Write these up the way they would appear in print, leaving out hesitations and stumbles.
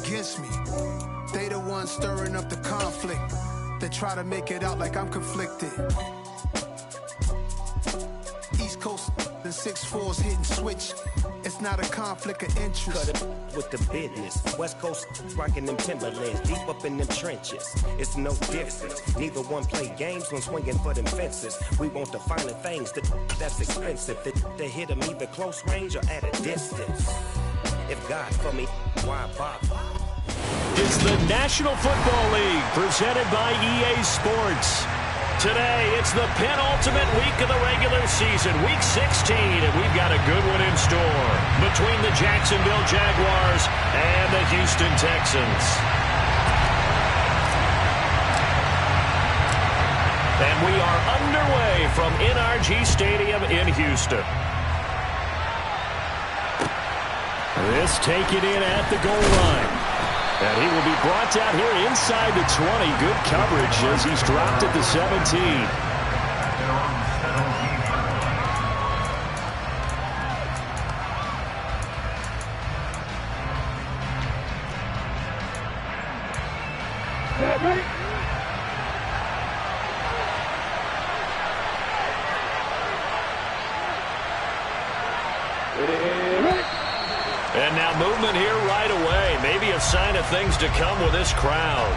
against me. They the ones stirring up the conflict. They try to make it out like I'm conflicted. East Coast and 6'4's hitting switch. It's not a conflict of interest. Cut it with the business. West Coast rocking them Timberlands, deep up in them trenches. It's no difference. Neither one play games when swinging for them fences. We want the finer things, that's expensive. They hit them either close range or at a distance. If God for me, why bother? It's the National Football League presented by EA Sports. Today, it's the penultimate week of the regular season, week 16, and we've got a good one in store between the Jacksonville Jaguars and the Houston Texans. And we are underway from NRG Stadium in Houston. This taken in at the goal line. And he will be brought down here inside the 20. Good coverage as he's dropped at the 17. And now movement here right away. Maybe a sign of things to come with this crowd.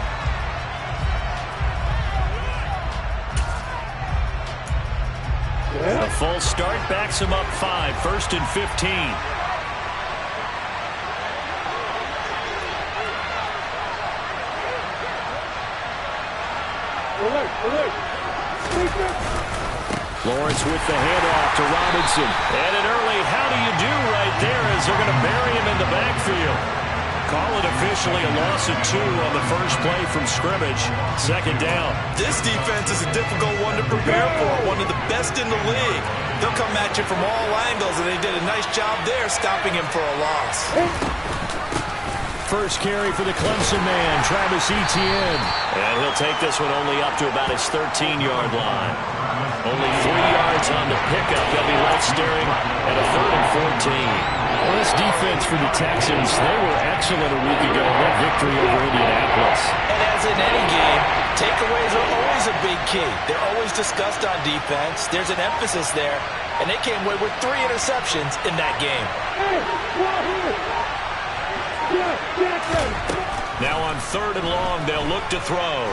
A full start backs him up 5, 1st and 15. Lawrence with the handoff to Robinson. And an early how do you do right there as they're going to bury him in the backfield. Call it officially a loss of 2 on the first play from scrimmage. 2nd down. This defense is a difficult one to prepare for. One of the best in the league. They'll come at you from all angles, and they did a nice job there stopping him for a loss. First carry for the Clemson man, Travis Etienne. And he'll take this one only up to about his 13-yard line. Only 3 yards on the pickup. They'll be left staring at a 3rd and 14. Well, this defense for the Texans, they were excellent a week ago in that victory over Indianapolis. And as in any game, takeaways are always a big key. They're always discussed on defense. There's an emphasis there, and they came away with 3 interceptions in that game. Now on 3rd and long, they'll look to throw.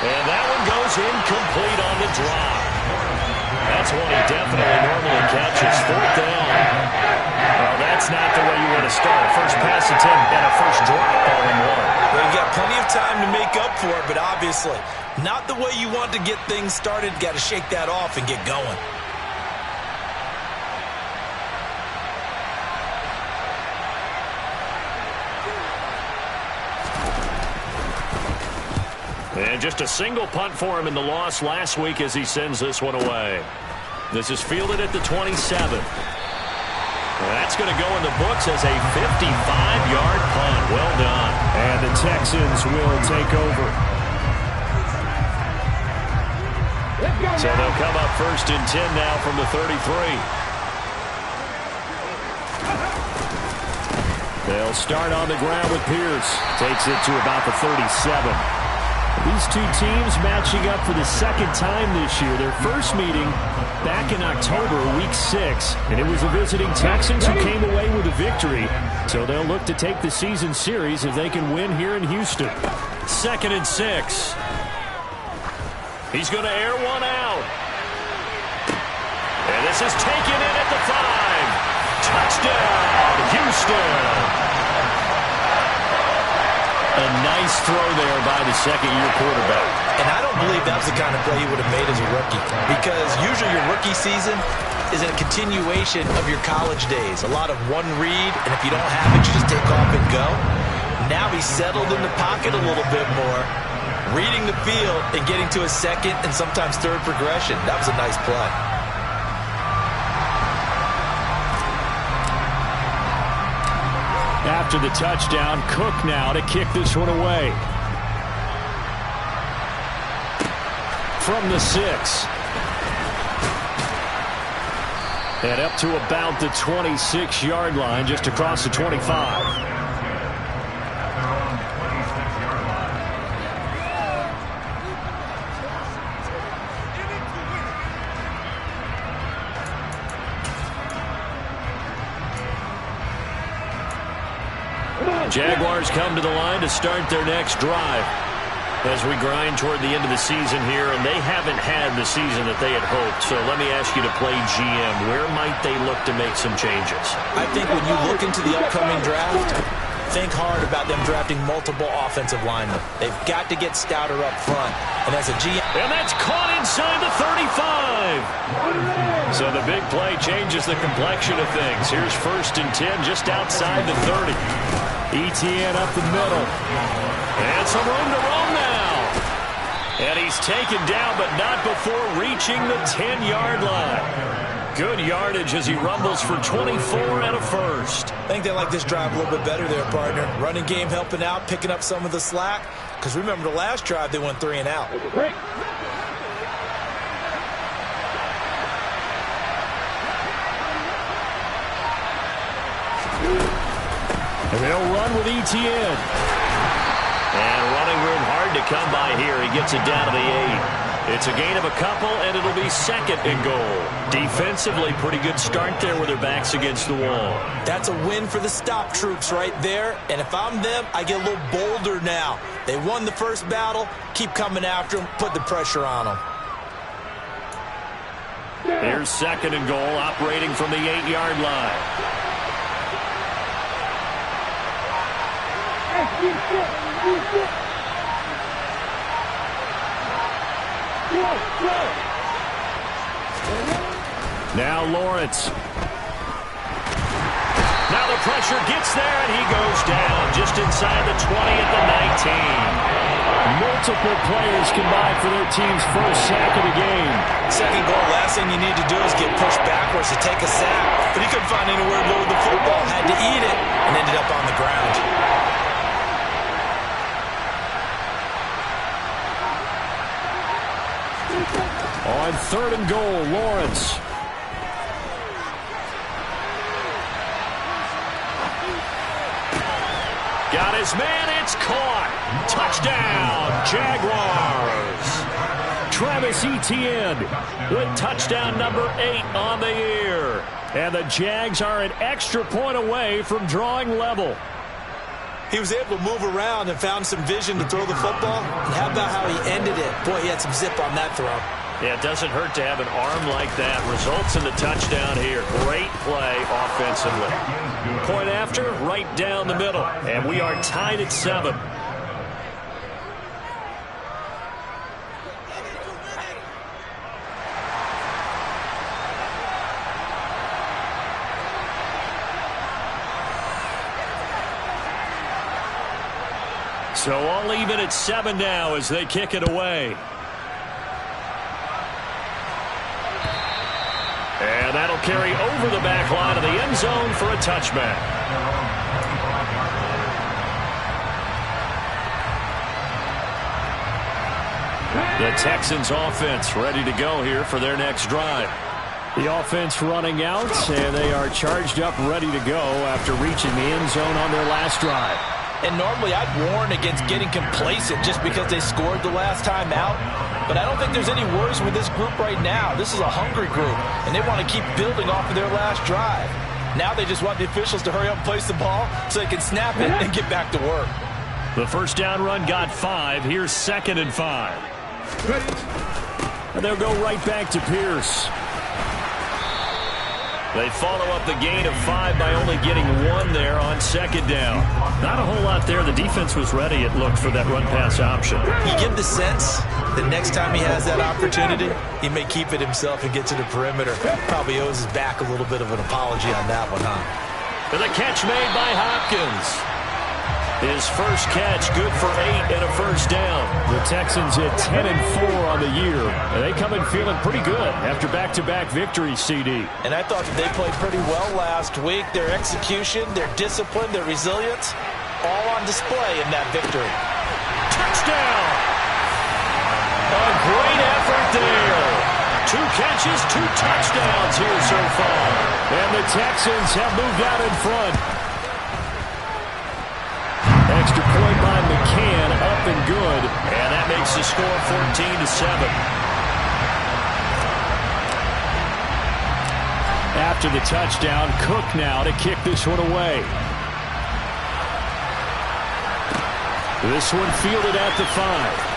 And that one goes incomplete on the drop. That's one he definitely normally catches. 4th down. Well, that's not the way you want to start. First pass attempt and a first drop all in one. Well, you've got plenty of time to make up for it, but obviously not the way you want to get things started. Got to shake that off and get going. And just a single punt for him in the loss last week as he sends this one away. This is fielded at the 27. That's going to go in the books as a 55-yard punt. Well done. And the Texans will take over. So they'll come up 1st and 10 now from the 33. They'll start on the ground with Pierce. Takes it to about the 37. These two teams matching up for the 2nd time this year. Their first meeting back in October, week 6. And it was the visiting Texans who came away with a victory. So they'll look to take the season series if they can win here in Houston. 2nd and 6. He's going to air one out. And this is taken in at the 5. Touchdown, Houston. A nice throw there by the 2nd-year quarterback. And I don't believe that was the kind of play he would have made as a rookie, because usually your rookie season is a continuation of your college days. A lot of one read, and if you don't have it, you just take off and go. Now he's settled in the pocket a little bit more, reading the field and getting to a 2nd and sometimes 3rd progression. That was a nice play. After the touchdown, Cook now to kick this one away. From the 6. And up to about the 26-yard line, just across the 25. Jaguars come to the line to start their next drive as we grind toward the end of the season here, and they haven't had the season that they had hoped. So let me ask you to play GM. Where might they look to make some changes? I think when you look into the upcoming draft, think hard about them drafting multiple offensive linemen. They've got to get stouter up front. And as a GM... And that's caught inside the 35. So the big play changes the complexion of things. Here's 1st and 10 just outside the 30. Etienne up the middle. And some room to roam now. And he's taken down, but not before reaching the 10-yard line. Good yardage as he rumbles for 24 and a first. I think they like this drive a little bit better there, partner. Running game helping out, picking up some of the slack. Because remember the last drive, they went 3 and out. And they'll run with Etienne. And running room hard to come by here. He gets it down to the 8. It's a gain of a couple, and it'll be 2nd and goal. Defensively, pretty good start there with their backs against the wall. That's a win for the stop troops right there. And if I'm them, I get a little bolder now. They won the first battle. Keep coming after them. Put the pressure on them. Here's 2nd and goal, operating from the 8-yard line. Now Lawrence. Now the pressure gets there, and he goes down just inside the 20 at the 19. Multiple players combined for their team's first sack of the game. 2nd goal, last thing you need to do is get pushed backwards to take a sack. But he couldn't find anywhere to go with the football, had to eat it, and ended up on the ground. On 3rd and goal, Lawrence. Got his man, it's caught. Touchdown, Jaguars. Travis Etienne with touchdown number 8 on the year. And the Jags are an extra point away from drawing level. He was able to move around and found some vision to throw the football. And how about how he ended it? Boy, he had some zip on that throw. Yeah, it doesn't hurt to have an arm like that. Results in the touchdown here. Great play offensively. Point after, right down the middle. And we are tied at 7. So all even at 7 now as they kick it away. And that'll carry over the back line of the end zone for a touchback. The Texans offense ready to go here for their next drive. The offense running out, and they are charged up, ready to go after reaching the end zone on their last drive. And normally I'd warn against getting complacent just because they scored the last time out. But I don't think there's any worries with this group right now. This is a hungry group, and they want to keep building off of their last drive. Now they just want the officials to hurry up and place the ball so they can snap it and get back to work. The first down run got 5. Here's 2nd and 5. And they'll go right back to Pierce. They follow up the gain of 5 by only getting 1 there on 2nd down. Not a whole lot there. The defense was ready, it looked, for that run-pass option. You get the sense the next time he has that opportunity, he may keep it himself and get to the perimeter. Probably owes his back a little bit of an apology on that one, huh? And the catch made by Hopkins. His first catch, good for 8 and a first down. The Texans hit 10 and 4 on the year. And they come in feeling pretty good after back-to-back victories, CD. And I thought that they played pretty well last week. Their execution, their discipline, their resilience, all on display in that victory. Touchdown! A great effort there. 2 catches, 2 touchdowns here so far. And the Texans have moved out in front. Extra point by McCann, up and good. And that makes the score 14-7. After the touchdown, Cook now to kick this one away. This one fielded at the 5.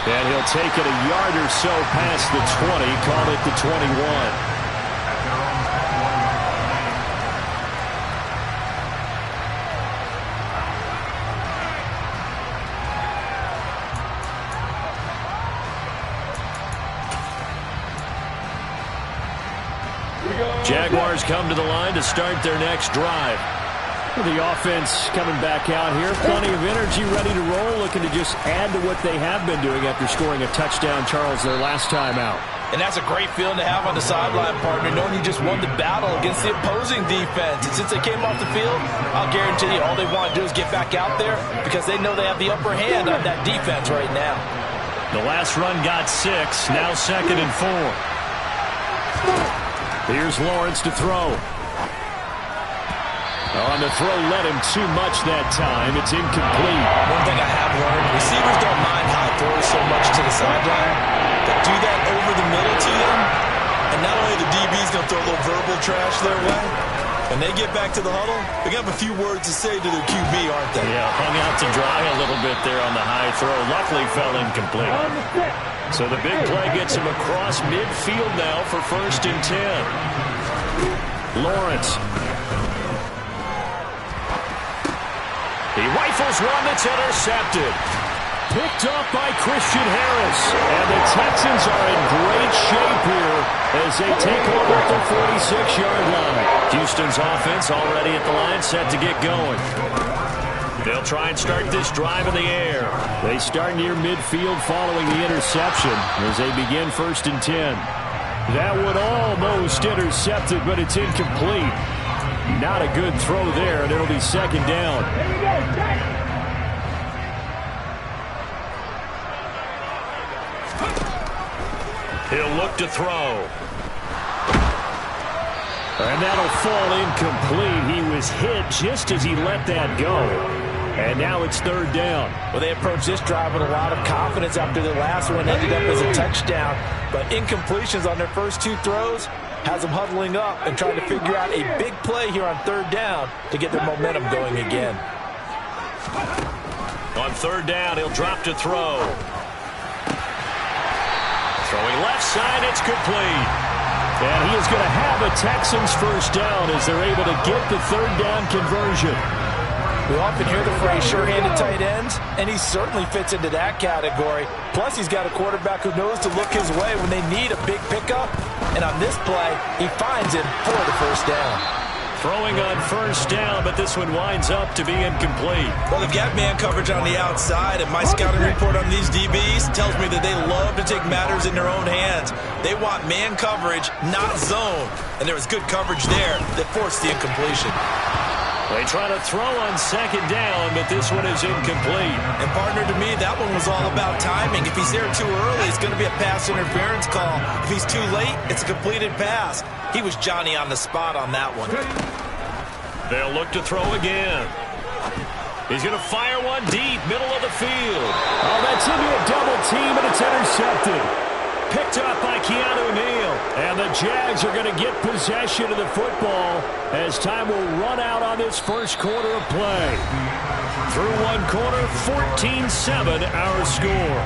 And he'll take it a yard or so past the 20, call it the 21. Jaguars come to the line to start their next drive. The offense coming back out here. Plenty of energy, ready to roll, looking to just add to what they have been doing after scoring a touchdown, Charles, their last time out. And that's a great feeling to have on the sideline, partner, knowing you just won the battle against the opposing defense. And since they came off the field, I'll guarantee you all they want to do is get back out there because they know they have the upper hand on that defense right now. The last run got 6, now 2nd and 4. Here's Lawrence to throw. On the throw, led him too much that time. It's incomplete. One thing I have learned, receivers don't mind high throws so much to the sideline, but do that over the middle to them, and not only the DB's going to throw a little verbal trash their way, when they get back to the huddle, they have a few words to say to their QB, aren't they? Yeah, hung out to dry a little bit there on the high throw. Luckily fell incomplete. So the big play gets him across midfield now for 1st and 10. Lawrence. He rifles one that's intercepted. Picked up by Christian Harris. And the Texans are in great shape here as they take over at the 46-yard line. Houston's offense already at the line, set to get going. They'll try and start this drive in the air. They start near midfield following the interception as they begin 1st and 10. That would almost intercept it, but it's incomplete. Not a good throw there, and it'll be 2nd down. He'll look to throw. And that'll fall incomplete. He was hit just as he let that go. And now it's 3rd down. Well, they approached this drive with a lot of confidence after the last one ended up as a touchdown. But incompletions on their first 2 throws has them huddling up and trying to figure out a big play here on 3rd down to get their momentum going again. On 3rd down, he'll drop to throw. Throwing left side, it's complete. And he is going to have a Texans 1st down as they're able to get the 3rd down conversion. We often hear the phrase sure-handed tight ends, and he certainly fits into that category. Plus, he's got a quarterback who knows to look his way when they need a big pickup. And on this play, he finds him for the 1st down. Throwing on 1st down, but this one winds up to be incomplete. Well, they've got man coverage on the outside, and my scouting report on these DBs tells me that they love to take matters in their own hands. They want man coverage, not zone. And there was good coverage there that forced the incompletion. They try to throw on 2nd down, but this one is incomplete. And partner, to me, that one was all about timing. If he's there too early, it's going to be a pass interference call. If he's too late, it's a completed pass. He was Johnny on the spot on that one. They'll look to throw again. He's going to fire one deep, middle of the field. Oh, that's into a double team, and it's intercepted. Picked up by Keanu Neal. And the Jags are going to get possession of the football as time will run out on this 1st quarter of play. Through 1 quarter, 14-7 our score.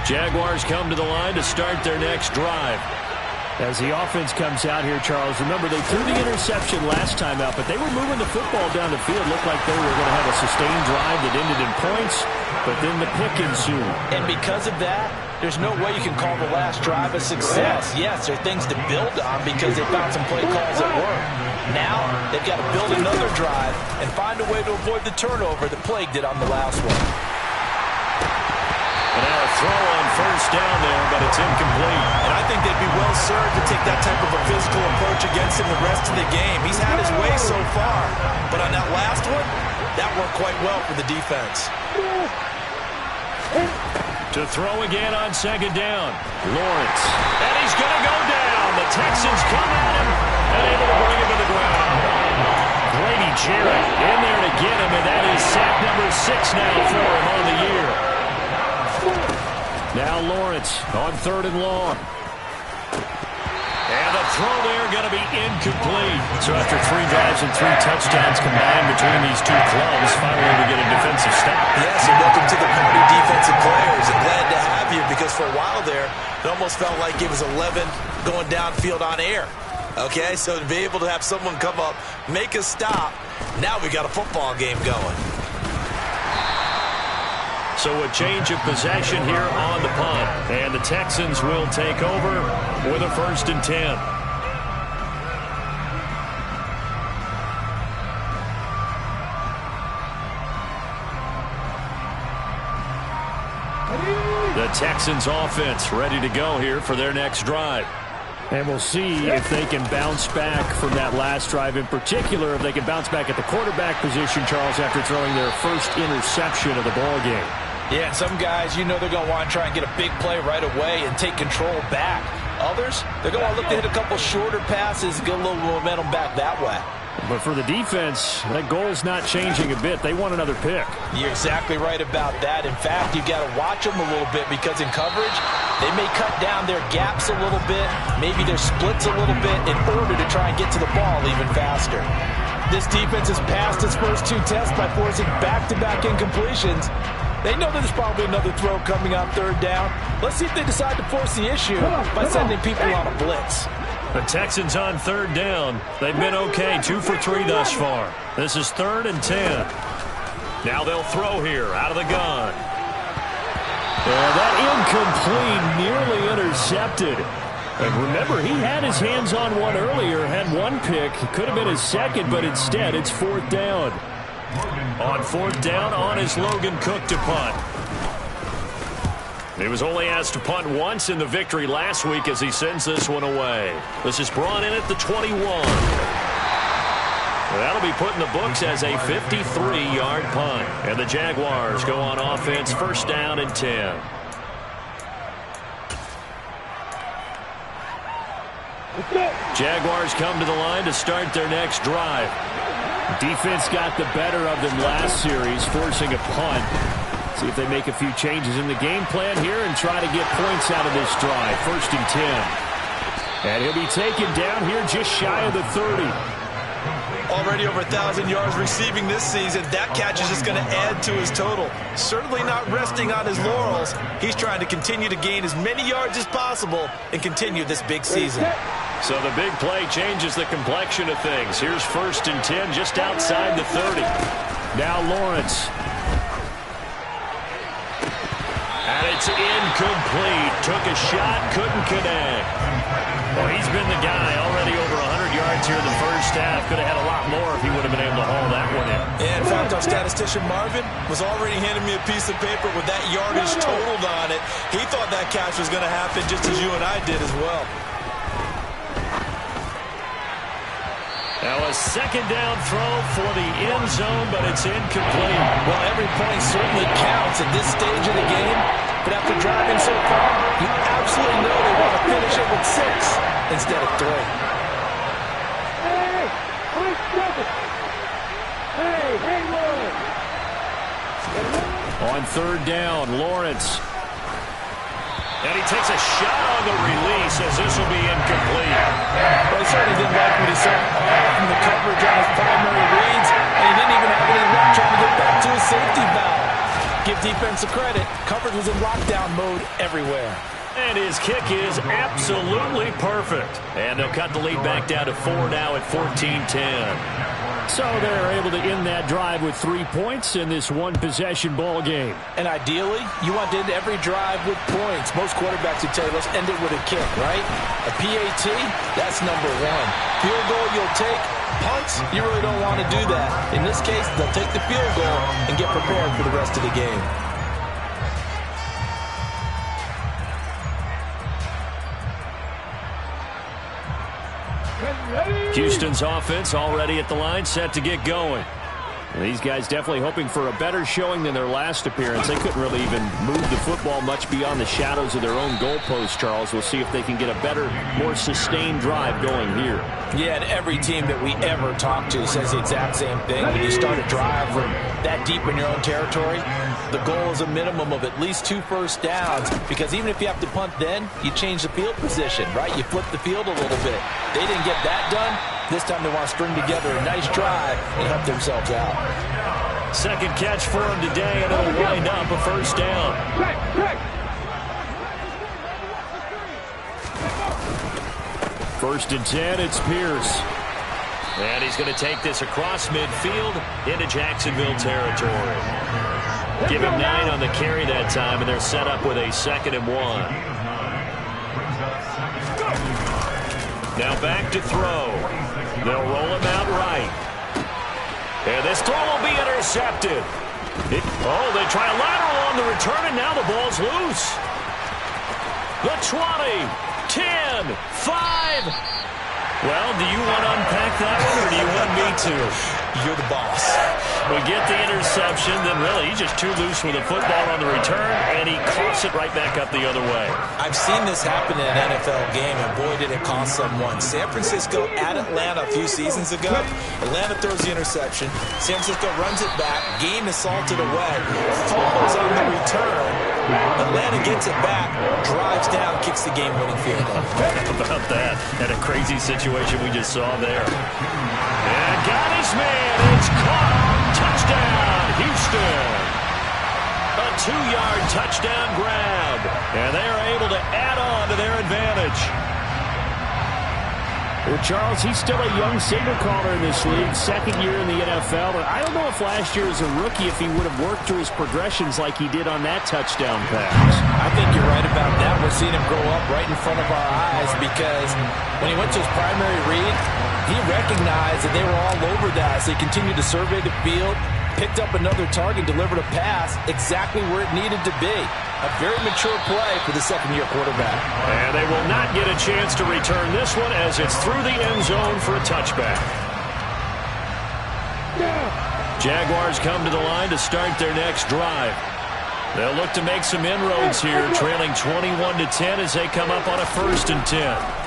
Jaguars come to the line to start their next drive. As the offense comes out here, Charles, remember they threw the interception last time out, but they were moving the football down the field. Looked like they were going to have a sustained drive that ended in points, but then the pick ensued. And because of that, there's no way you can call the last drive a success. Yes, there are things to build on because they found some play calls that work. Now, they've got to build another drive and find a way to avoid the turnover that plagued it on the last one. And now a throw on first down there, but it's incomplete. And I think they'd be well served to take that type of a physical approach against him the rest of the game. He's had his way so far, but on that last one, that worked quite well for the defense. To throw again on second down. Lawrence. And he's going to go down. The Texans come at him and able to bring him to the ground. Grady Jarrett in there to get him, and that is sack number 6 now for him on the year. Now Lawrence on 3rd and long. And the throw there going to be incomplete. So after 3 drives and 3 touchdowns combined between these two clubs, finally we get a defensive stop. Yes, and welcome to the party, defensive players. And glad to have you, because for a while there, it almost felt like it was 11 going downfield on air. Okay, so to be able to have someone come up, make a stop, now we got a football game going. So a change of possession here on the punt. And the Texans will take over with a 1st and 10. The Texans offense ready to go here for their next drive. And we'll see if they can bounce back from that last drive. In particular, if they can bounce back at the quarterback position, Charles, after throwing their first interception of the ball game. Yeah, and some guys, you know they're going to want to try and get a big play right away and take control back. Others, they're going to look to hit a couple shorter passes, get a little momentum back that way. But for the defense, that goal's not changing a bit. They want another pick. You're exactly right about that. In fact, you've got to watch them a little bit, because in coverage, they may cut down their gaps a little bit, maybe their splits a little bit, in order to try and get to the ball even faster. This defense has passed its first 2 tests by forcing back-to-back incompletions. They know there's probably another throw coming on 3rd down. Let's see if they decide to force the issue by sending people on a blitz. The Texans on 3rd down. They've been okay, 2 for 3 thus far. This is 3rd and 10. Now they'll throw here out of the gun. And that incomplete, nearly intercepted. And remember, he had his hands on one earlier, had 1 pick. Could have been his second, but instead it's 4th down. On 4th down, on is Logan Cook to punt. He was only asked to punt once in the victory last week as he sends this one away. This is brought in at the 21. That'll be put in the books as a 53-yard punt. And the Jaguars go on offense, 1st down and 10. Jaguars come to the line to start their next drive. Defense got the better of them last series, forcing a punt. See if they make a few changes in the game plan here and try to get points out of this drive. 1st and 10. And he'll be taken down here just shy of the 30. Already over 1,000 yards receiving this season. That catch is just going to add to his total. Certainly not resting on his laurels. He's trying to continue to gain as many yards as possible and continue this big season. So the big play changes the complexion of things. Here's 1st and 10 just outside the 30. Now Lawrence. And it's incomplete. Took a shot, couldn't connect. Well, he's been the guy already over 100 yards here in the first half. Could have had a lot more if he would have been able to haul that one in. Yeah, in fact, our statistician Marvin was already handing me a piece of paper with that yardage totaled on it. He thought that catch was going to happen just as you and I did as well. Now a 2nd down throw for the end zone, but it's incomplete. Well, every point certainly counts at this stage of the game. But after driving so far, you absolutely know they want to finish it with 6 instead of 3. On 3rd down, Lawrence. And he takes a shot on the release as this will be incomplete. Well, he certainly didn't like what he saw from the coverage on his primary reads, and he didn't even have any luck trying to get back to his safety valve. Give defense a credit. Coverage was in lockdown mode everywhere. And his kick is absolutely perfect. And they'll cut the lead back down to 4 now at 14-10. So they're able to end that drive with 3 points in this one-possession ball game. And ideally, you want to end every drive with points. Most quarterbacks would tell you, let's end it with a kick, right? A PAT, that's number 1. Field goal you'll take. Punts, you really don't want to do that. In this case, they'll take the field goal and get prepared for the rest of the game. Houston's offense already at the line, set to get going. These guys definitely hoping for a better showing than their last appearance. They couldn't really even move the football much beyond the shadows of their own goalpost, Charles. We'll see if they can get a better, more sustained drive going here. Yeah, and every team that we ever talk to says the exact same thing. When you start a drive from that deep in your own territory, the goal is a minimum of at least 2 first downs, because even if you have to punt then, you change the field position, right? You flip the field a little bit. They didn't get that done. This time they want to string together a nice drive and help themselves out. Second catch for him today, and it'll wind up a first down. First and 10, it's Pierce. And he's going to take this across midfield into Jacksonville territory. Give him 9 on the carry that time, and they're set up with a 2nd and 1. Now back to throw. They'll roll him out right. And this throw will be intercepted. They try a lateral on the return, and now the ball's loose. The 20, 10, 5. Well, do you want to unpack that one, or do you want me to? You're the boss. We get the interception, then really he's just too loose with the football on the return, and he coughs it right back up the other way. I've seen this happen in an NFL game, and boy, did it cost someone. San Francisco at Atlanta a few seasons ago. Atlanta throws the interception. San Francisco runs it back. Game is salted away. Fumbles on the return. Atlanta gets it back, drives down, kicks the game-winning field goal. How about that? And a crazy situation we just saw there. And got his man. It's caught. Touchdown, Houston. A 2-yard touchdown grab. And they are able to add on to their advantage. Well, Charles, he's still a young signal caller in this league, 2nd year in the NFL. But I don't know if last year as a rookie, if he would have worked through his progressions like he did on that touchdown pass. I think you're right about that. We're seeing him grow up right in front of our eyes, because when he went to his primary read, he recognized that they were all over that. So he continued to survey the field, picked up another target, delivered a pass exactly where it needed to be. A very mature play for the 2nd-year quarterback. And they will not get a chance to return this one, as it's through the end zone for a touchback. Jaguars come to the line to start their next drive. They'll look to make some inroads here, trailing 21-10 as they come up on a 1st and 10.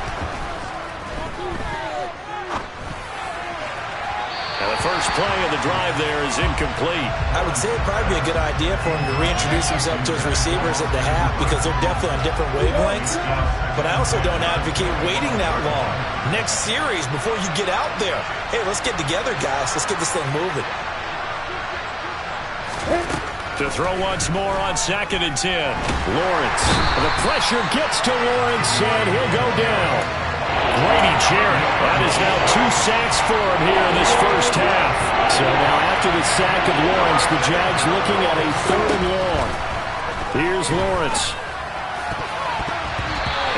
First play of the drive there is incomplete. I would say it'd probably be a good idea for him to reintroduce himself to his receivers at the half, because they're definitely on different wavelengths. But I also don't advocate waiting that long. Next series, before you get out there, hey, let's get together, guys. Let's get this thing moving. To throw once more on 2nd and 10. Lawrence. The pressure gets to Lawrence, and he'll go down. Grady Jarrett. That is now 2 sacks for him here in this first half. So now after the sack of Lawrence, the Jags looking at a 3rd and long. Here's Lawrence.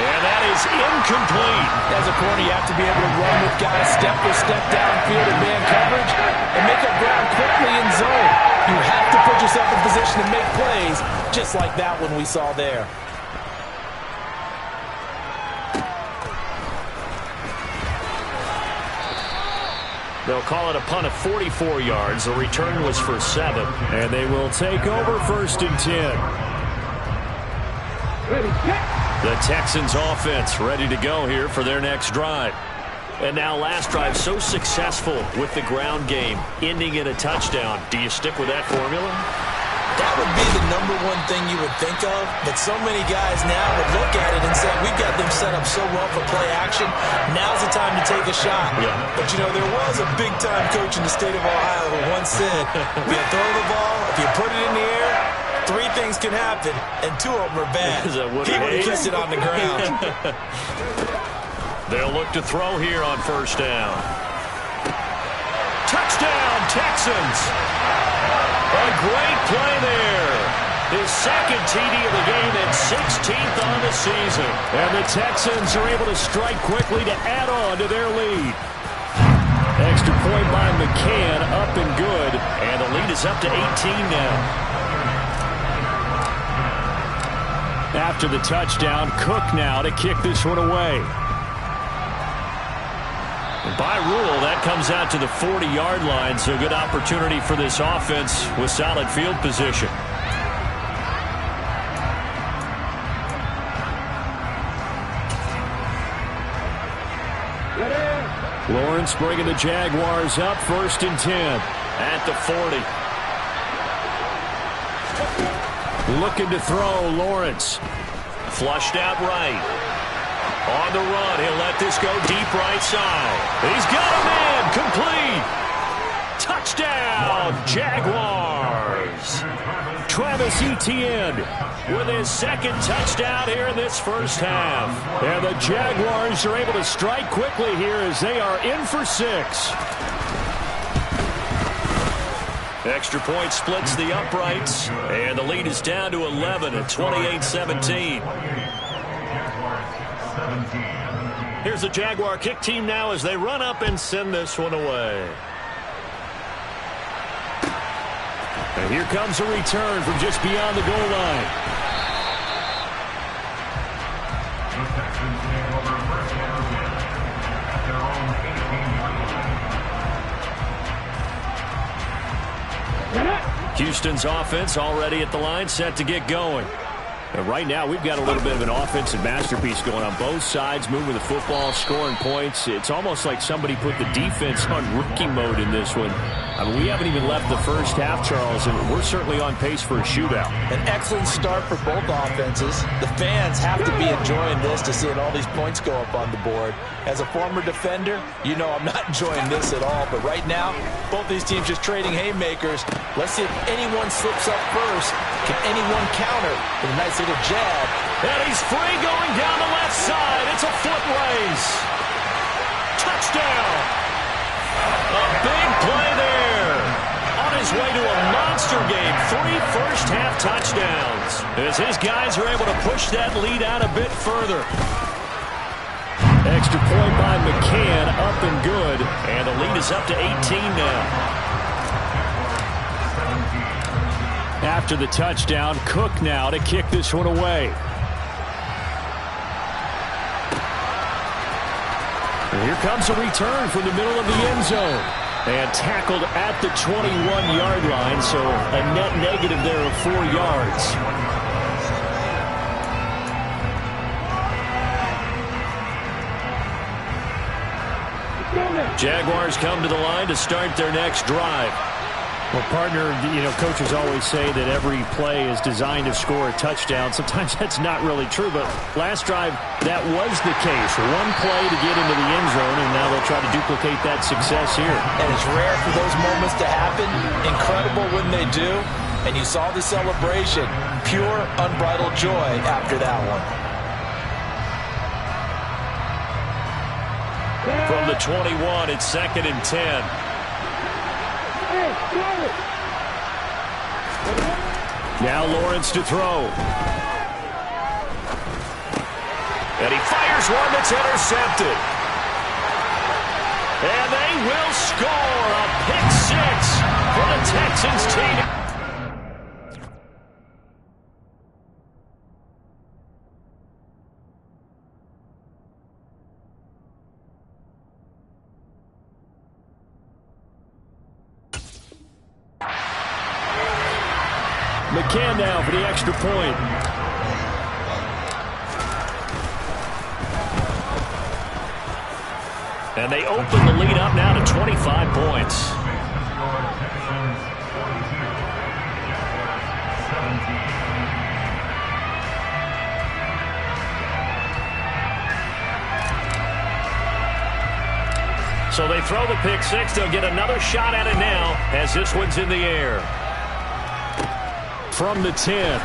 And that is incomplete. As a corner, you have to be able to run with guys step for step downfield in man coverage and make up ground quickly in zone. You have to put yourself in position to make plays, just like that one we saw there. They'll call it a punt of 44 yards. The return was for 7. And they will take over 1st and 10. The Texans offense ready to go here for their next drive. And now last drive so successful with the ground game, ending in a touchdown. Do you stick with that formula? That would be the #1 thing you would think of, but so many guys now would look at it and say, we've got them set up so well for play action, now's the time to take a shot. Yeah. But, you know, there was a big-time coach in the state of Ohio who once said, if you throw the ball, if you put it in the air, 3 things can happen, and 2 of them are bad. Is that what he would have kissed it on the ground. They'll look to throw here on 1st down. Touchdown, Texans! A great play there. His 2nd TD of the game and 16th on the season. And the Texans are able to strike quickly to add on to their lead. Extra point by McCann, up and good. And the lead is up to 18 now. After the touchdown, Cook now to kick this one away. And by rule, that comes out to the 40-yard line, so good opportunity for this offense with solid field position. Lawrence bringing the Jaguars up, 1st and 10 at the 40. Looking to throw, Lawrence. Flushed out right. On the run, he'll let this go deep right side. He's got a man, complete. Touchdown, Jaguars. Travis Etienne with his 2nd touchdown here in this first half. And the Jaguars are able to strike quickly here as they are in for 6. Extra point splits the uprights, and the lead is down to 11 at 28-17. Here's the Jaguar kick team now as they run up and send this one away. And here comes a return from just beyond the goal line. Houston's offense already at the line, set to get going. And right now, we've got a little bit of an offensive masterpiece going on both sides, moving the football, scoring points. It's almost like somebody put the defense on rookie mode in this one. I mean, we haven't even left the first half, Charles, and we're certainly on pace for a shootout. An excellent start for both offenses. The fans have to be enjoying this to seeing all these points go up on the board. As a former defender, you know I'm not enjoying this at all. But right now, both these teams just trading haymakers. Let's see if anyone slips up first. Can anyone counter with a nice little jab? And he's free going down the left side. It's a foot race. Touchdown. A big play there. On his way to a monster game. 3 first-half touchdowns. As his guys are able to push that lead out a bit further. Extra point by McCann, up and good. And the lead is up to 18 now. After the touchdown, Cook now to kick this one away. And here comes a return from the middle of the end zone. And tackled at the 21-yard line, so a net negative there of 4 yards. Jaguars come to the line to start their next drive. Well, partner, coaches always say that every play is designed to score a touchdown. Sometimes that's not really true, but last drive, that was the case. One play to get into the end zone, and now they'll try to duplicate that success here. And it's rare for those moments to happen. Incredible when they do. And you saw the celebration. Pure, unbridled joy after that one. From the 21, it's 2nd and 10. Now Lawrence to throw. And he fires one that's intercepted. And they will score a pick 6 for the Texans team. McCann now for the extra point. And they open the lead up now to 25 points. So they throw the pick 6. They'll get another shot at it now as this one's in the air. From the 10.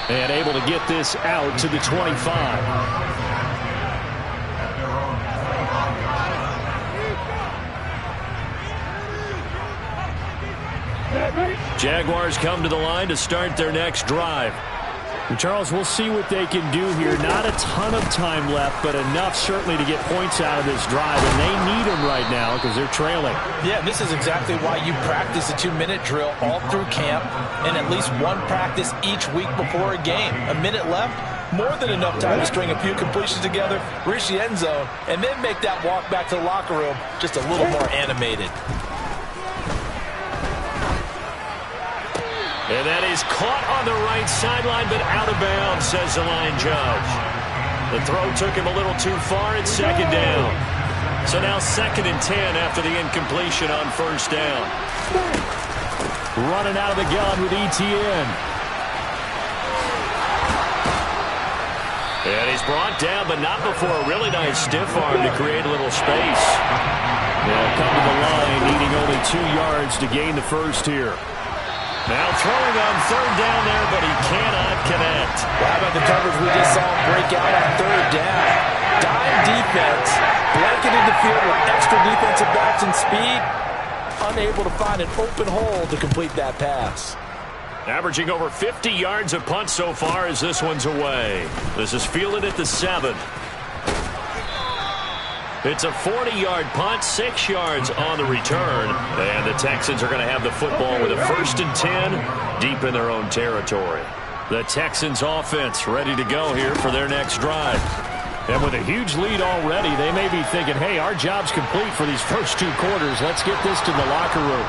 And able to get this out to the 25. Jaguars come to the line to start their next drive. And Charles, we'll see what they can do here. Not a ton of time left, but enough certainly to get points out of this drive. And they need them right now because they're trailing. Yeah, this is exactly why you practice a 2-minute drill all through camp and at least one practice each week before a game. A minute left, more than enough time to string a few completions together, reach the end zone, and then make that walk back to the locker room just a little more animated. And that is caught on the right sideline, but out of bounds, says the line judge. The throw took him a little too far. It's second down. So now 2nd and 10 after the incompletion on first down. Running out of the gun with ETN. And he's brought down, but not before a really nice stiff arm to create a little space. They'll come to the line, needing only 2 yards to gain the first here. Now throwing on 3rd down there, but he cannot connect. Well, how about the coverage we just saw break out on 3rd down? Dime defense, blanketed the field with extra defensive backs and speed, unable to find an open hole to complete that pass. Averaging over 50 yards a punt so far as this one's away. This is fielded at the 7. It's a 40-yard punt, 6 yards on the return. And the Texans are going to have the football with a 1st and 10 deep in their own territory. The Texans offense ready to go here for their next drive. And with a huge lead already, they may be thinking, hey, our job's complete for these first 2 quarters. Let's get this to the locker room.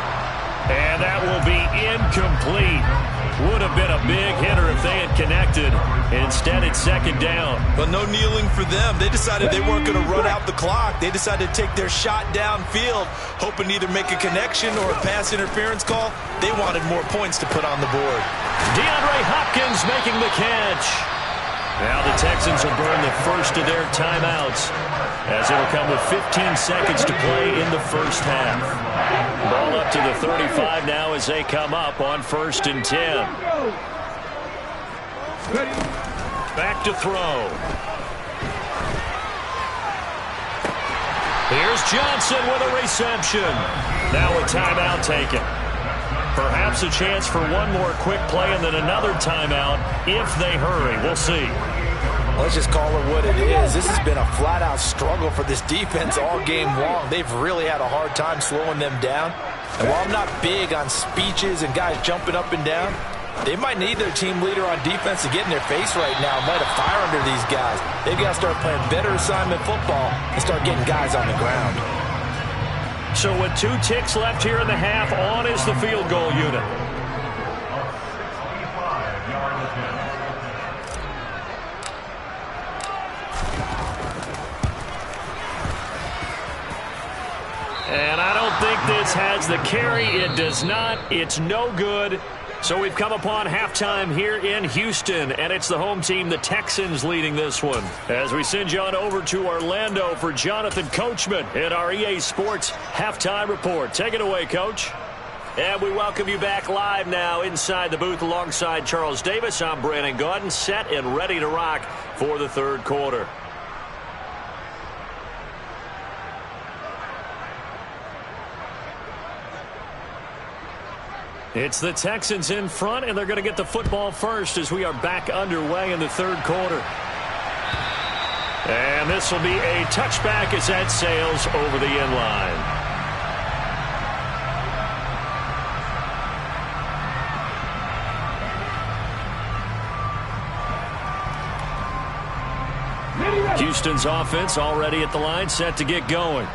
And that will be incomplete. Would have been a big hitter if they had connected. Instead, it's 2nd down. But no kneeling for them. They decided they weren't going to run out the clock. They decided to take their shot downfield, hoping to either make a connection or a pass interference call. They wanted more points to put on the board. DeAndre Hopkins making the catch. Now the Texans will burn the first of their timeouts, as it'll come with 15 seconds to play in the first half. Ball up to the 35 now as they come up on 1st and 10. Back to throw. Here's Johnson with a reception. Now a timeout taken. Perhaps a chance for one more quick play and then another timeout if they hurry. We'll see. Let's just call it what it is. This has been a flat-out struggle for this defense all game long. They've really had a hard time slowing them down. And while I'm not big on speeches and guys jumping up and down, they might need their team leader on defense to get in their face right now and light a fire under these guys. They've got to start playing better assignment football and start getting guys on the ground. So with 2 ticks left here in the half, on is the field goal unit. And I don't think this has the carry. It does not. It's no good. So we've come upon halftime here in Houston, and it's the home team, the Texans, leading this one. As we send you on over to Orlando for Jonathan Coachman in our EA Sports Halftime Report. Take it away, Coach. And we welcome you back live now inside the booth alongside Charles Davis. I'm Brandon Gaudin, set and ready to rock for the 3rd quarter. It's the Texans in front, and they're going to get the football first as we are back underway in the 3rd quarter. And this will be a touchback as that sails over the end line. Houston's offense already at the line, set to get going.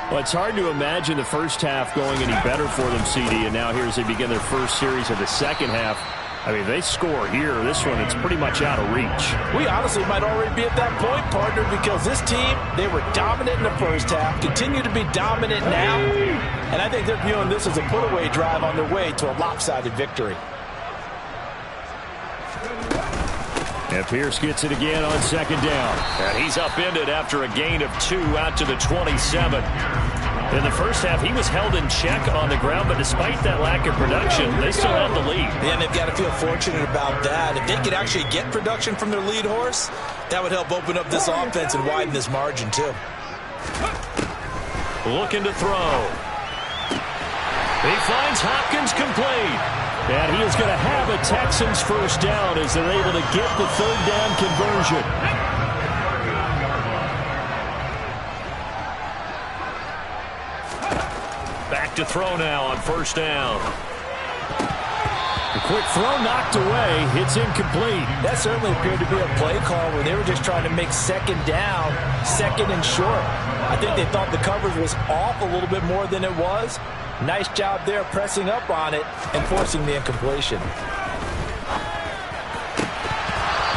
Well, it's hard to imagine the first half going any better for them, CD, and now here as they begin their first series of the second half. I mean, they score here. This one, it's pretty much out of reach. We honestly might already be at that point, partner, because this team, they were dominant in the first half, continue to be dominant now, and I think they're viewing this as a put-away drive on their way to a lopsided victory. And Pierce gets it again on 2nd down. And he's upended after a gain of 2 out to the 27. In the first half, he was held in check on the ground, but despite that lack of production, they still have the lead. Yeah, and they've got to feel fortunate about that. If they could actually get production from their lead horse, that would help open up this offense and widen this margin, too. Looking to throw. He finds Hopkins complete. And he is going to have a Texans first down as they're able to get the 3rd down conversion. Back to throw now on 1st down. The Quick throw knocked away. It's incomplete. That certainly appeared to be a play call where they were just trying to make second down, second and short. I think they thought the coverage was off a little bit more than it was. Nice job there pressing up on it and forcing the incompletion.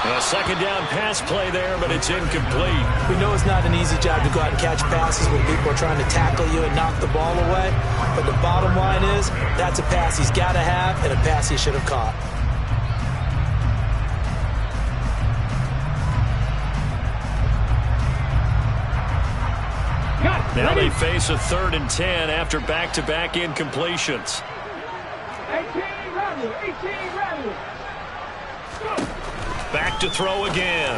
A second down pass play there, but it's incomplete. We know it's not an easy job to go out and catch passes when people are trying to tackle you and knock the ball away. But the bottom line is, that's a pass he's got to have and a pass he should have caught. Now they face a 3rd and 10 after back-to-back incompletions. 18 ready. Back to throw again.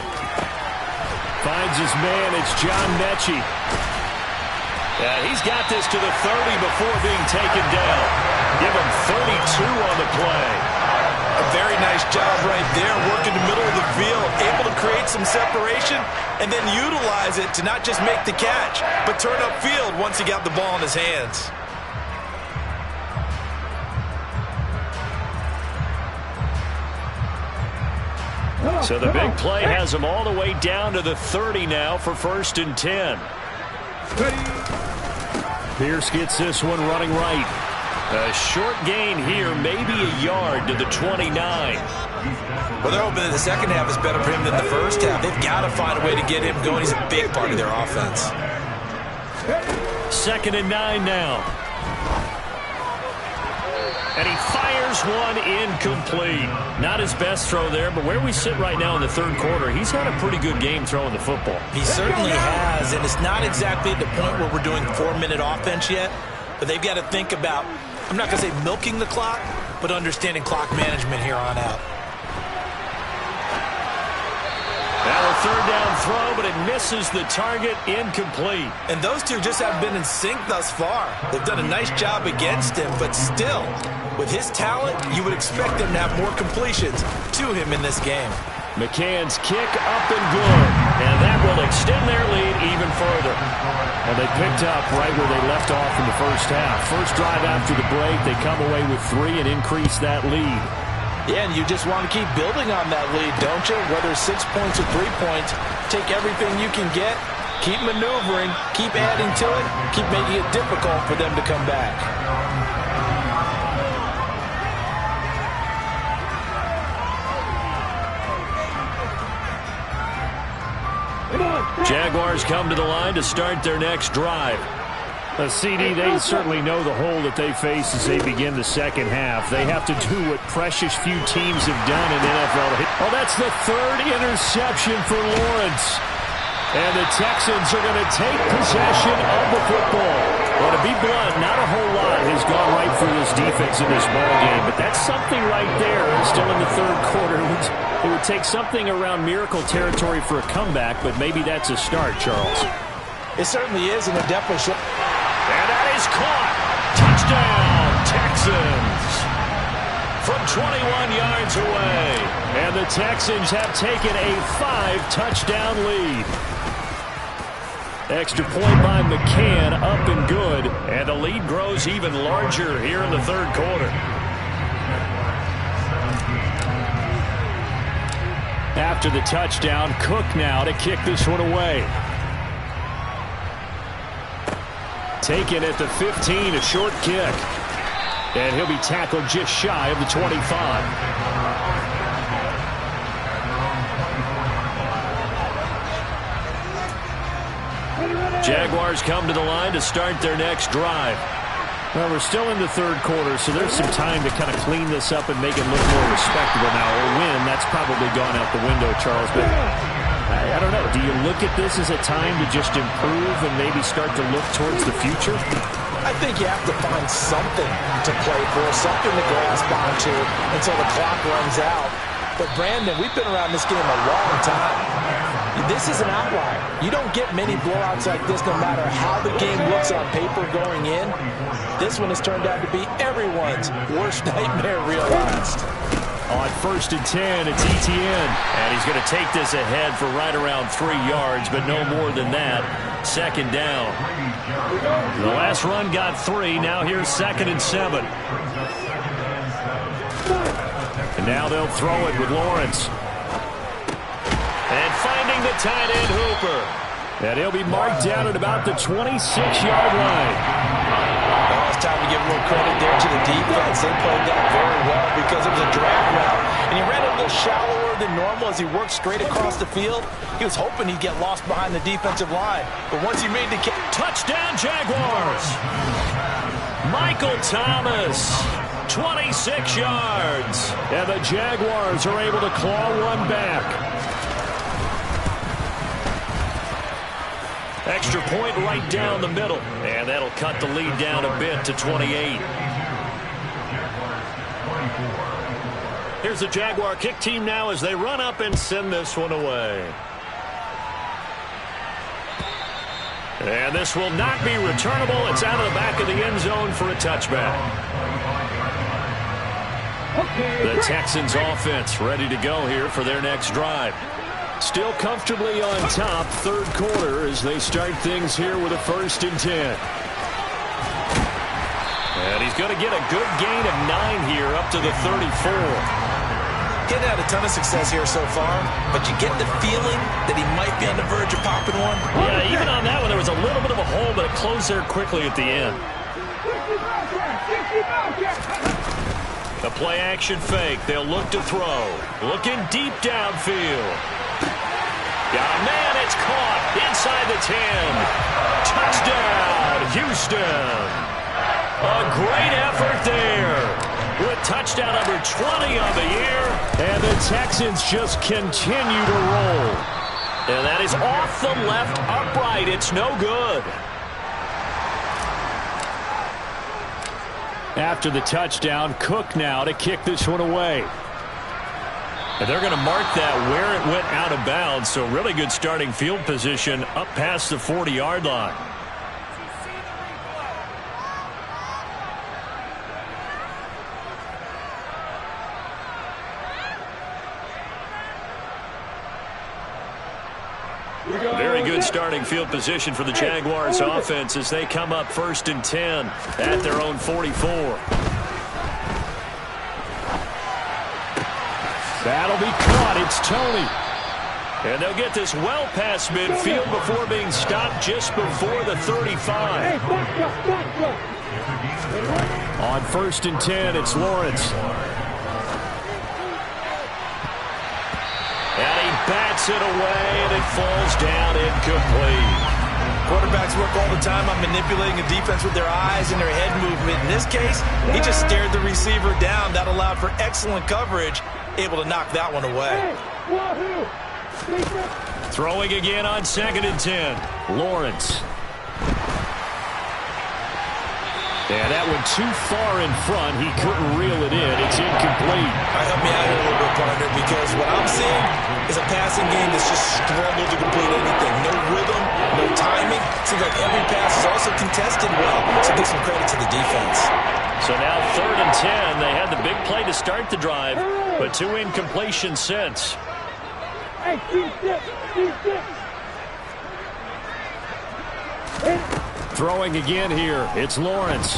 Finds his man. It's John Mechie. Yeah, he's got this to the 30 before being taken down. Give him 32 on the play. A very nice job right there, working the middle of the field, able to create some separation and then utilize it to not just make the catch, but turn upfield once he got the ball in his hands. So the big play has him all the way down to the 30 now for 1st and 10. Pierce gets this one running right. A short gain here, maybe a yard to the 29. Well, they're hoping that the second half is better for him than the first half. They've got to find a way to get him going. He's a big part of their offense. 2nd and 9 now. And he fires one incomplete. Not his best throw there, but where we sit right now in the 3rd quarter, he's had a pretty good game throwing the football. He certainly has, and it's not exactly at the point where we're doing 4-minute offense yet, but they've got to think about, I'm not going to say milking the clock, but understanding clock management here on out. Now a 3rd down throw, but it misses the target, incomplete. And those two just haven't been in sync thus far. They've done a nice job against him, but still, with his talent, you would expect them to have more completions to him in this game. McCann's kick up and good, and that will extend their lead even further. And they picked up right where they left off in the first half. First drive after the break, they come away with 3 and increase that lead. Yeah, and you just want to keep building on that lead, don't you? Whether it's 6 points or 3 points, take everything you can get, keep maneuvering, keep adding to it, keep making it difficult for them to come back. Jaguars come to the line to start their next drive. CD, they certainly know the hole that they face as they begin the second half. They have to do what precious few teams have done in the NFL. Oh, that's the 3rd interception for Lawrence. And the Texans are going to take possession of the football. Well, to be blunt, not a whole lot has gone right for this defense in this ballgame, but that's something right there. Still in the 3rd quarter. It would take something around miracle territory for a comeback, but maybe that's a start, Charles. It certainly is, and it definitely should. And that is caught. Touchdown, Texans. From 21 yards away. And the Texans have taken a 5-touchdown lead. Extra point by McCann, up and good. And the lead grows even larger here in the 3rd quarter. After the touchdown, Cook now to kick this one away. Taken at the 15, a short kick. And he'll be tackled just shy of the 25. Jaguars come to the line to start their next drive. Well, we're still in the 3rd quarter, so there's some time to kind of clean this up and make it look more respectable now. Or win, that's probably gone out the window, Charles. But I don't know. Do you look at this as a time to just improve and maybe start to look towards the future? I think you have to find something to play for, something to grasp onto until the clock runs out. But, Brandon, we've been around this game a long time. This is an outlier. You don't get many blowouts like this no matter how the game looks on paper going in. This one has turned out to be everyone's worst nightmare realized. On 1st and 10, it's Etienne. And he's going to take this ahead for right around 3 yards, but no more than that. 2nd down. The last run got 3. Now here's 2nd and 7. Now they'll throw it with Lawrence. And finding the tight end Hooper. And he'll be marked down at about the 26-yard line. Well, it's time to give a little credit there to the defense. They played that very well because it was a drag route. And he ran it a little shallower than normal as he worked straight across the field. He was hoping he'd get lost behind the defensive line. But once he made the kick. Touchdown, Jaguars. Michael Thomas, 26 yards. And the Jaguars are able to claw one back. Extra point right down the middle. And that'll cut the lead down a bit to 28. Here's the Jaguar kick team now as they run up and send this one away. And this will not be returnable. It's out of the back of the end zone for a touchback. The Texans offense ready to go here for their next drive. Still comfortably on top, third quarter, as they start things here with a 1st and 10. And he's going to get a good gain of 9 here up to the 34. Getting had a ton of success here so far, but you get the feeling that he might be on the verge of popping one. Yeah, even on that one, there was a little bit of a hole, but it closed there quickly at the end. The play action fake. They'll look to throw. Looking deep downfield. Got a man, it's caught inside the 10. Touchdown, Houston. A great effort there. With touchdown number 20 on the year. And the Texans just continue to roll. And that is off the left upright. It's no good. After the touchdown, Cook now to kick this one away. And they're going to mark that where it went out of bounds. So really good starting field position up past the 40-yard line. Very good starting field position for the Jaguars offense as they come up 1st and 10 at their own 44. That'll be caught. It's Tony. And they'll get this well past midfield before being stopped just before the 35. On 1st and 10, it's Lawrence. And he bats it away, and it falls down incomplete. Quarterbacks work all the time on manipulating a defense with their eyes and their head movement. In this case, he just stared the receiver down. That allowed for excellent coverage, able to knock that one away. Throwing again on 2nd and 10. Lawrence. And that one too far in front. He couldn't reel it in. It's incomplete. All right, help me out here a little bit, partner, because what I'm seeing is a passing game that's just struggled to complete anything. No rhythm, no timing. Seems like every pass is also contested well, so give some credit to the defense. So now 3rd and 10. They had the big play to start the drive, but 2 incompletions since. Throwing again here. It's Lawrence.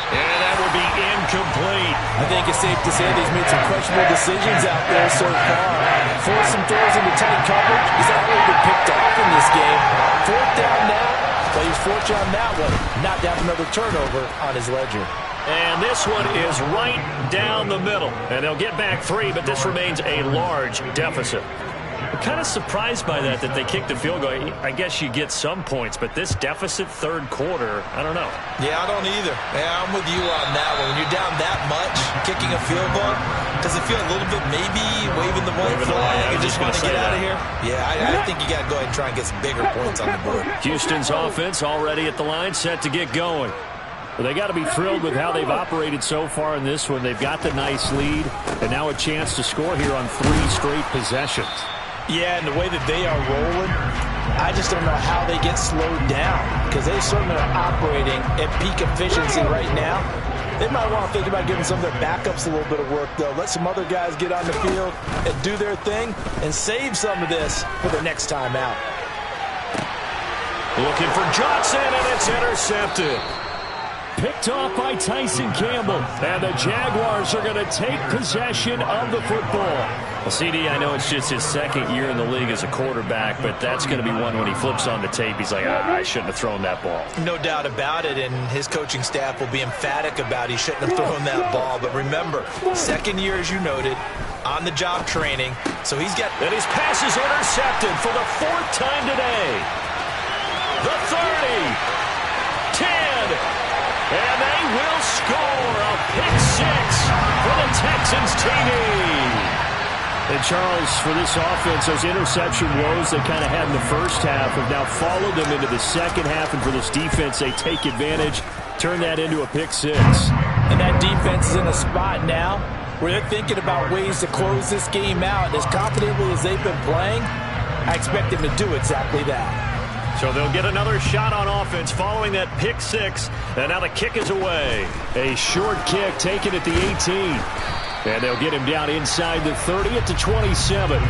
And that will be incomplete. I think it's safe to say that he's made some questionable decisions out there so far. Forced some throws into tight coverage. He's already been picked off in this game. 4th down now, but he's fortunate on that one not to have another turnover on his ledger. And this one is right down the middle. And they'll get back 3, but this remains a large deficit. I'm kind of surprised by that they kicked the field goal. I guess you get some points, but this deficit 3rd quarter, I don't know. Yeah, I don't either. Yeah, I'm with you on that one. When you're down that much, kicking a field goal, does it feel a little bit maybe waving the white flag and just want to get out of here? Yeah, I think you got to go ahead and try and get some bigger points on the board. Houston's offense already at the line, set to get going. Well, they got to be thrilled with how they've operated so far in this one. They've got the nice lead, and now a chance to score here on 3 straight possessions. Yeah, and the way that they are rolling, I just don't know how they get slowed down, because they certainly are operating at peak efficiency right now. They might want to think about giving some of their backups a little bit of work, though. Let some other guys get on the field and do their thing and save some of this for the next time out. Looking for Johnson, and it's intercepted. Picked off by Tyson Campbell. And the Jaguars are going to take possession of the football. Well, CD, I know it's just his second year in the league as a quarterback, but that's going to be one when he flips on the tape. He's like, I shouldn't have thrown that ball. No doubt about it, and his coaching staff will be emphatic about he shouldn't have thrown that ball. But remember, second year, as you noted, on-the-job training. So he's got... And his pass is intercepted for the 4th time today. The 30. 10. And they will score a pick 6 for the Texans TV. And Charles, for this offense, those interception woes they kind of had in the first half have now followed them into the second half. And for this defense, they take advantage, turn that into a pick 6. And that defense is in a spot now where they're thinking about ways to close this game out. As confidently as they've been playing, I expect them to do exactly that. So they'll get another shot on offense following that pick 6. And now the kick is away. A short kick taken at the 18. And they'll get him down inside the 30 at the 27.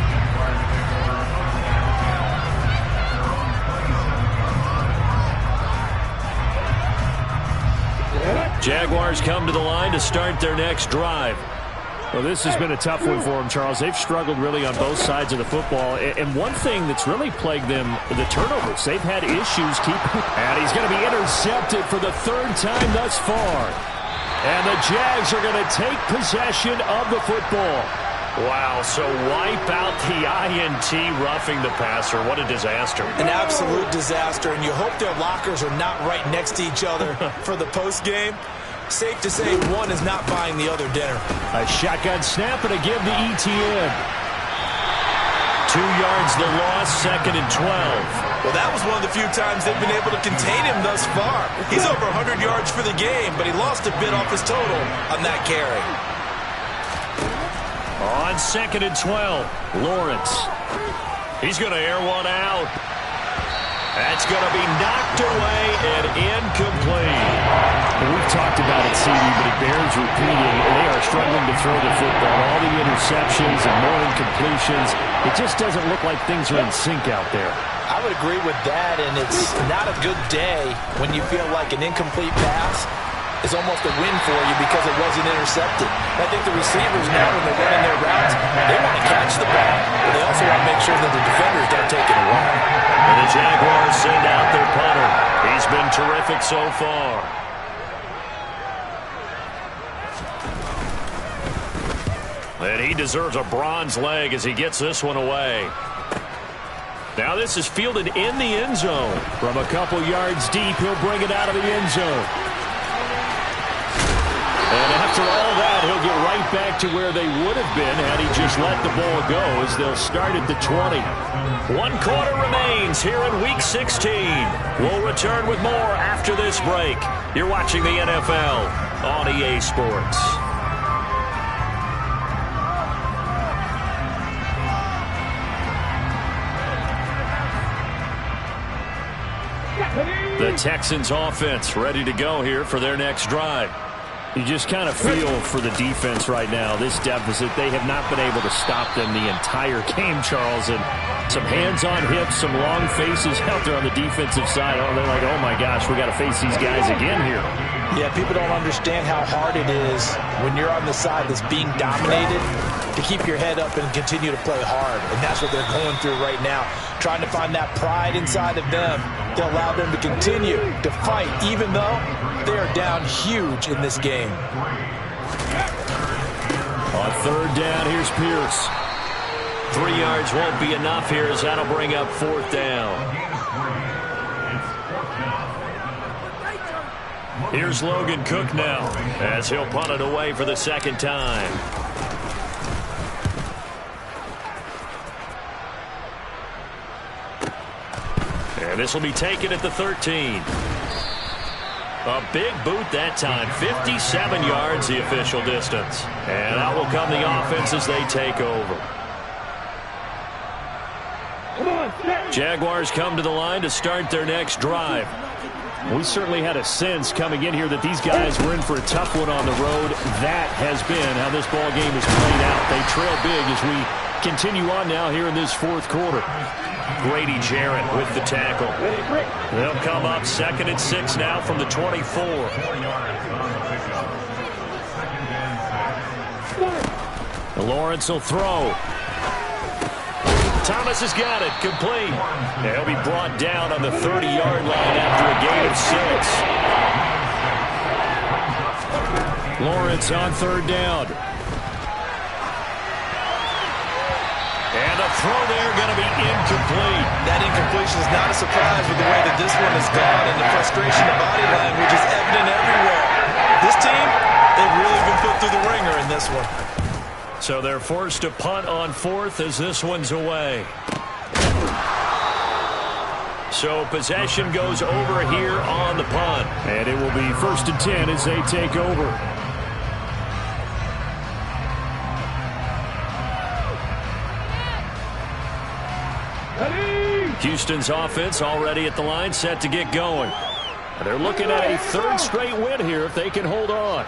Jaguars come to the line to start their next drive. Well, this has been a tough one for them, Charles. They've struggled really on both sides of the football. And one thing that's really plagued them, the turnovers. They've had issues keeping. And he's going to be intercepted for the 3rd time thus far. And the Jags are going to take possession of the football. Wow, so wipe out the INT roughing the passer. What a disaster. An absolute disaster, and you hope their lockers are not right next to each other for the postgame. Safe to say one is not buying the other dinner. A shotgun snap and a give to ETN. 2 yards the loss, 2nd and 12. Well, that was one of the few times they've been able to contain him thus far. He's over 100 yards for the game, but he lost a bit off his total on that carry. On 2nd and 12, Lawrence. He's going to air one out. That's going to be knocked away and incomplete. We've talked about it, CD, but it bears repeating. They are struggling to throw the football. All the interceptions and more incompletions. It just doesn't look like things are in sync out there. I would agree with that, and it's not a good day when you feel like an incomplete pass is almost a win for you because it wasn't intercepted. I think the receivers now, when they're running their routes, they want to catch the ball, but they also want to make sure that the defenders don't take it away. And the Jaguars send out their punter. He's been terrific so far. And he deserves a bronze leg as he gets this one away. Now this is fielded in the end zone. From a couple yards deep, he'll bring it out of the end zone. And after all that, he'll get right back to where they would have been had he just let the ball go, as they'll start at the 20. 1 quarter remains here in Week 16. We'll return with more after this break. You're watching the NFL on EA Sports. The Texans offense ready to go here for their next drive. You just kind of feel for the defense right now, this deficit. They have not been able to stop them the entire game, Charles. And some hands on hips, some long faces out there on the defensive side. Oh, they're like, oh my gosh, we got to face these guys again here. Yeah, people don't understand how hard it is when you're on the side that's being dominated to keep your head up and continue to play hard. And that's what they're going through right now, trying to find that pride inside of them to allow them to continue to fight, even though they are down huge in this game. On 3rd down, here's Pierce. 3 yards won't be enough here, as that'll bring up 4th down. Here's Logan Cook now, as he'll punt it away for the 2nd time. And this will be taken at the 13. A big boot that time. 57 yards the official distance. And out will come the offense as they take over. Jaguars come to the line to start their next drive. We certainly had a sense coming in here that these guys were in for a tough one on the road. That has been how this ball game is played out. They trail big as we continue on now here in this 4th quarter. Grady Jarrett with the tackle. They'll come up 2nd and 6 now from the 24. Lawrence will throw. Thomas has got it. Complete. He'll be brought down on the 30-yard line after a gain of 6. Lawrence on 3rd down. And the throw there going to be incomplete. That incompletion is not a surprise with the way that this one has gone, and the frustration of body language is evident everywhere. This team, they've really been put through the ringer in this one. So they're forced to punt on 4th as this one's away. So possession goes over here on the punt. And it will be 1st and 10 as they take over. Houston's offense already at the line, set to get going. They're looking at a 3rd straight win here if they can hold on.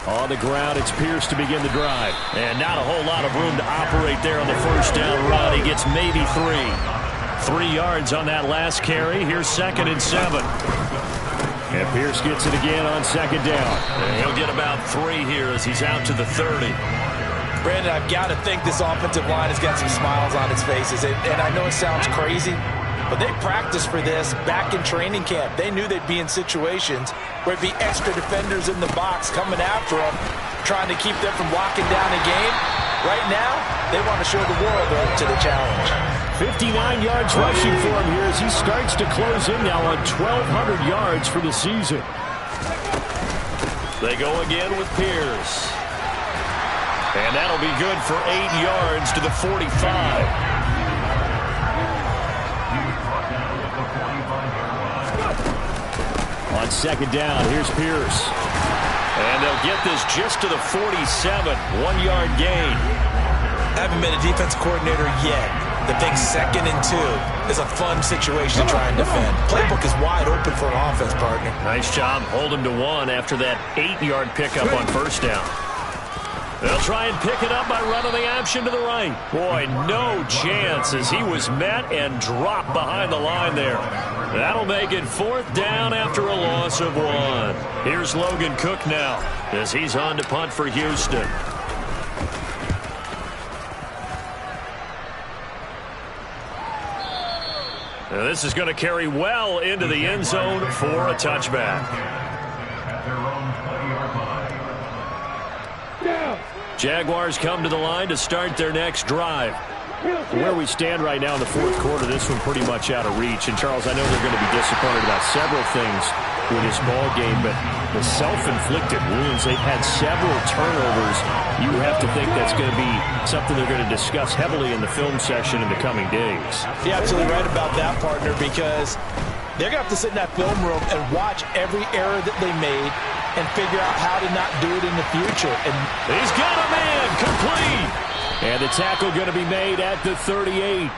On the ground, it's Pierce to begin the drive. And not a whole lot of room to operate there on the 1st down run. He gets maybe 3. 3 yards on that last carry. Here's 2nd and 7. And Pierce gets it again on 2nd down. And he'll get about 3 here as he's out to the 30. Brandon, I've got to think this offensive line has got some smiles on its faces. And I know it sounds crazy, but they practiced for this back in training camp. They knew they'd be in situations where it'd be extra defenders in the box coming after them, trying to keep them from locking down a game. Right now, they want to show the world they're up to the challenge. 59 yards rushing for him here as he starts to close in now on 1,200 yards for the season. They go again with Pierce. And that'll be good for 8 yards to the 45. On 2nd down, here's Pierce. And they'll get this just to the 47. 1-yard gain. I haven't been a defense coordinator yet that thinks 2nd and 2 is a fun situation to try and defend. Playbook is wide open for an offense, partner. Nice job. Hold him to 1 after that 8-yard pickup on 1st down. They'll try and pick it up by running the option to the right. Boy, no chance as he was met and dropped behind the line there. That'll make it 4th down after a loss of 1. Here's Logan Cook now as he's on to punt for Houston. Now this is going to carry well into the end zone for a touchback. Jaguars come to the line to start their next drive. Where we stand right now in the 4th quarter, this one pretty much out of reach. And, Charles, I know they're going to be disappointed about several things with this ball game, but the self-inflicted wounds, they've had several turnovers. You have to think that's going to be something they're going to discuss heavily in the film session in the coming days. You're absolutely right about that, partner, because they're going to have to sit in that film room and watch every error that they made and figure out how to not do it in the future. And he's got a man complete. And the tackle going to be made at the 38.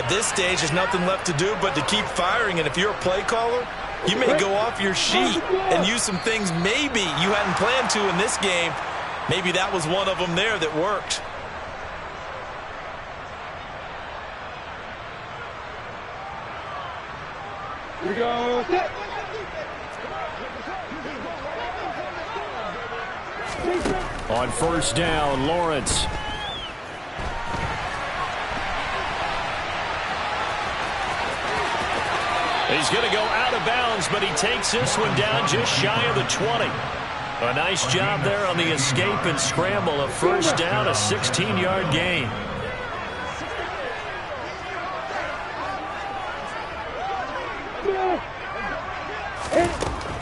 At this stage, there's nothing left to do but to keep firing. And if you're a play caller, you may go off your sheet and use some things maybe you hadn't planned to in this game. Maybe that was one of them there that worked. Here we go. Set. On 1st down, Lawrence. He's going to go out of bounds, but he takes this one down just shy of the 20. A nice job there on the escape and scramble. A 1st down, a 16-yard gain.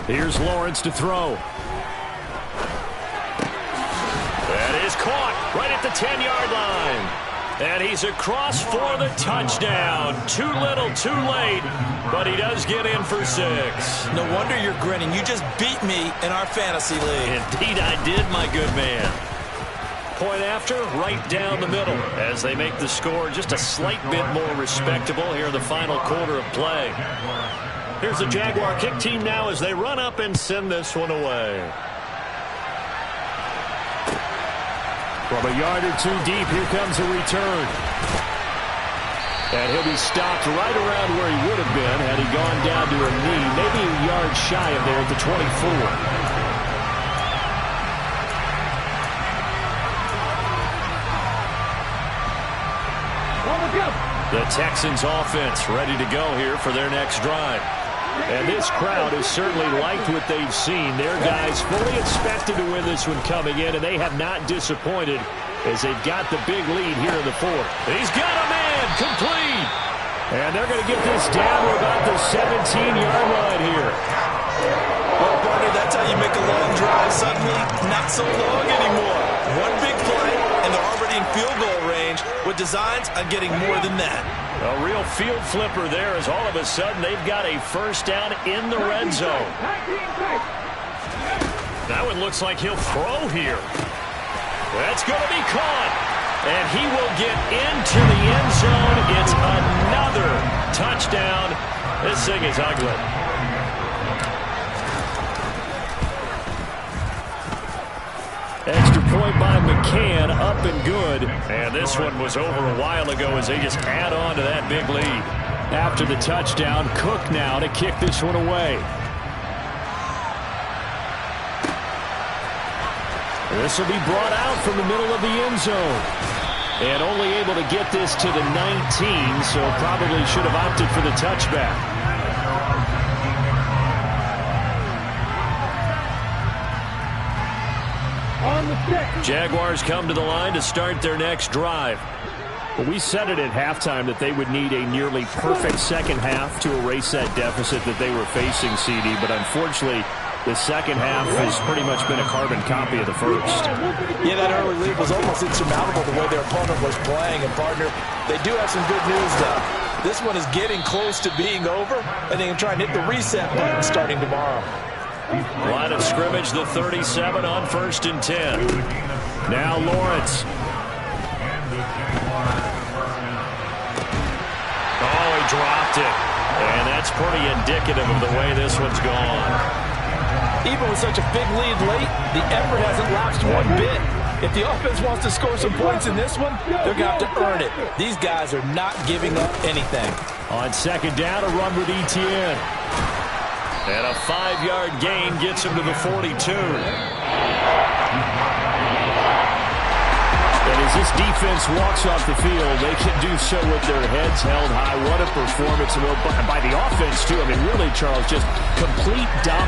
Here's Lawrence to throw. That is caught right at the 10-yard line. And he's across for the touchdown. Too little, too late, but he does get in for 6. No wonder you're grinning. You just beat me in our fantasy league. Indeed I did, my good man. Point after, right down the middle as they make the score just a slight bit more respectable here in the final quarter of play. Here's the Jaguar kick team now as they run up and send this one away. From a yard or two deep, here comes a return. And he'll be stopped right around where he would have been had he gone down to a knee, maybe a yard shy of there at the 24. The Texans offense ready to go here for their next drive. And this crowd has certainly liked what they've seen. Their guys fully expected to win this one coming in, and they have not disappointed as they've got the big lead here in the fourth. He's got a man complete. And they're going to get this down to about the 17-yard line here. Well, partner, that's how you make a long drive suddenly not so long anymore. One big play, and they're already in field goal range with designs on getting more than that. A real field flipper there as all of a sudden they've got a first down in the red zone. That one looks like he'll throw here. That's going to be caught. And he will get into the end zone. It's another touchdown. This thing is ugly. Extra point by McCann, up and good. And this one was over a while ago as they just add on to that big lead. After the touchdown, Cook now to kick this one away. This will be brought out from the middle of the end zone. And only able to get this to the 19, so probably should have opted for the touchback. Jaguars come to the line to start their next drive. Well, we said it at halftime that they would need a nearly perfect second half to erase that deficit that they were facing, CD, but unfortunately the second half has pretty much been a carbon copy of the first. Yeah, that early lead was almost insurmountable the way their opponent was playing. And, partner, they do have some good news, though. This one is getting close to being over, and they can try and hit the reset button starting tomorrow. Line of scrimmage, the 37 on 1st and 10. Now Lawrence. Oh, he dropped it. And that's pretty indicative of the way this one's gone. Even with such a big lead late, the effort hasn't lapsed one bit. If the offense wants to score some points in this one, they're going to have to earn it. These guys are not giving up anything. On second down, a run with Etienne. And a 5-yard gain gets him to the 42. And as this defense walks off the field, they can do so with their heads held high. What a performance by the offense, too. I mean, really, Charles, just complete dominance.